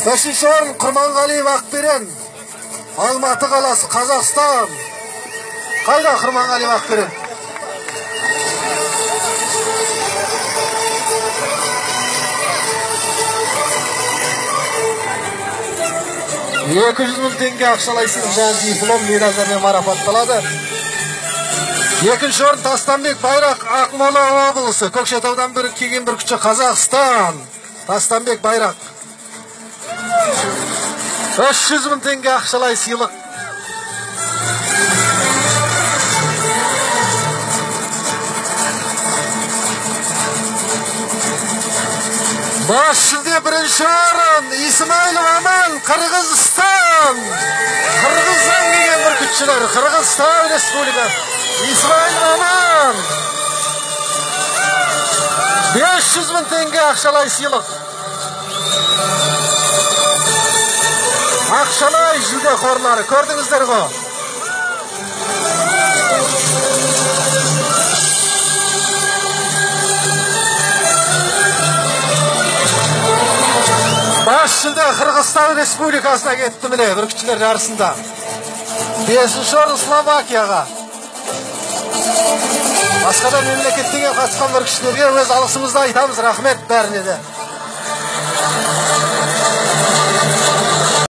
Бесінші орын Құрманғалиев Ақберен, Алматы қаласы, Қазақстан. Қайда Құрманғалиев Ақберен? $200.000 ақшалай сыйлық диплом медальдармен марапатталады. Екінші орын Тастанбек Байрақ, Ақмола облысы, Көкшетаудан келген бір күші Қазақстан. Тастанбек Байрақ. $300.000 ақшалай сыйлық. Бас жүлде бірінші орын Исмайлов Аман, Қырғызстан. Қырғыздан келген бір күшілер, Қырғызстан Республикасы. Исмайлов Аман. $500.000 ақшалай сыйлық. Ақшалай жүлде қорлары көрдіңіздер ғой. Бас жүлде Қырғызстан Республикасына кетті міне бүркітшілер жарысында. 5-ші орын Словакияға. Басқа да мемлекеттен қатысқан бүркітшілерге өз алғысымызды айтамыз. Рахмет бәріне де.